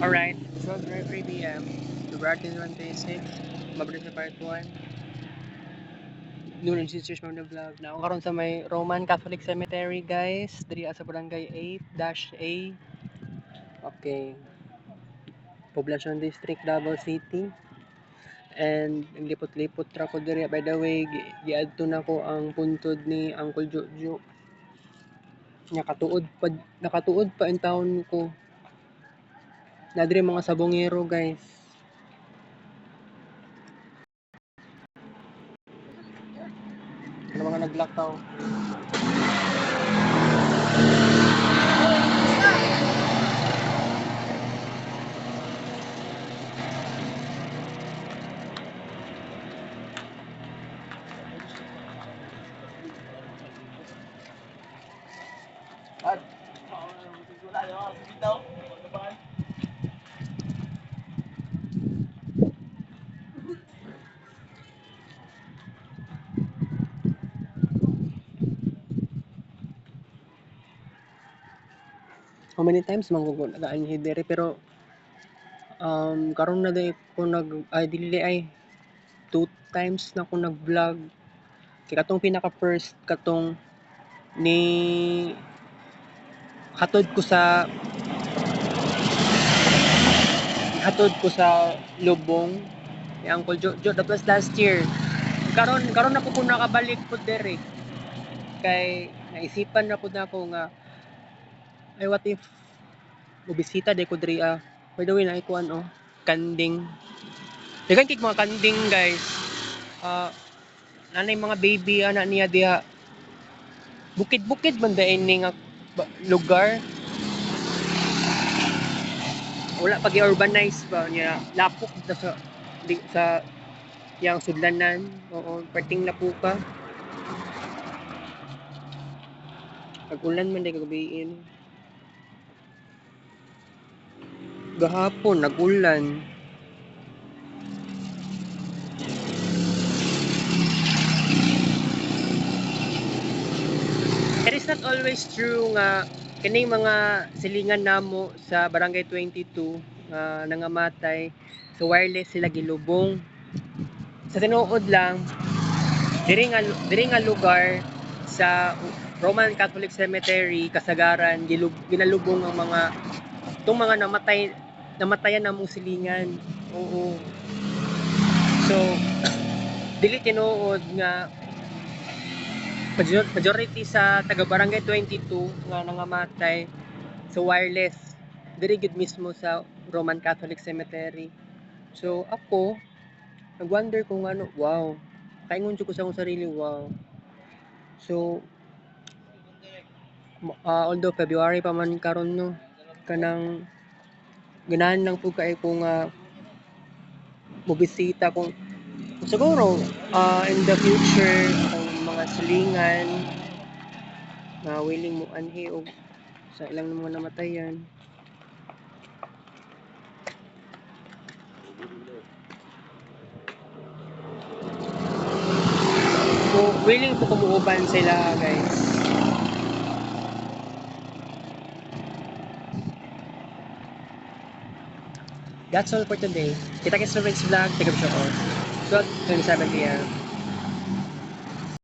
Alright, 12:03 p.m. February 26, mabalik sa part 1. Noon and Sisters from the vlog. Now, karon sa may Roman Catholic Cemetery, guys. Diri sa barangay 8-A. Okay. Poblacion District, Davao City. And lipot-lipot ra ko diri. By the way, giadto na ko ang puntod ni Uncle Jojo. Nakatuod pa in town ko. Na diri mga sabongero, guys. Ano mga naglakaw? How many times man ko nagaanhi diri pero karon na day ko dili ay 2 times na ko nag-vlog. Kay katong pinaka first katong ni hatod ko sa Lubong ni Uncle Jojo. That was last year. Karon na po ko nakabalik po diri. Kay naisipan na po na ako nga ay what if mobisita day ko diri by the way na ikuan kanding. Dagan kay mga kanding, guys. Nanay mga baby ana niya diha. Bukid-bukid man da ini nga lugar. Wala pag i-urbanize pa niya. Lapok na sa yang sudlanan. Oo, parting Lapuka. Pag-ulan man day kagabiin. Gahapon nag-ulan. It is not always true nga kining mga silingan namo sa Barangay 22 nga nangamatay sa wireless sila gilubong. Sa tinuod lang diri nga lugar sa Roman Catholic Cemetery kasagaran ginalubong ang mga namatayan namong silingan. Oo. So dili tinuod nga majority sa taga Barangay 22 nga nangamatay sa wireless diri gid mismo sa Roman Catholic Cemetery. So ako nag-wonder kung ano, wow. Kaingon jud ko sa akong sarili, wow. So although February pa man karon no, kanang ganahan lang po kay ko nga mobisita kung siguro in the future kung mga silingan na willing mo anhi og sa ilang mga namatayan. So willing po kumuuban sila, guys. That's all for today. Kita kits sa Rich Vlog. Take a shot. 12:27 p.m.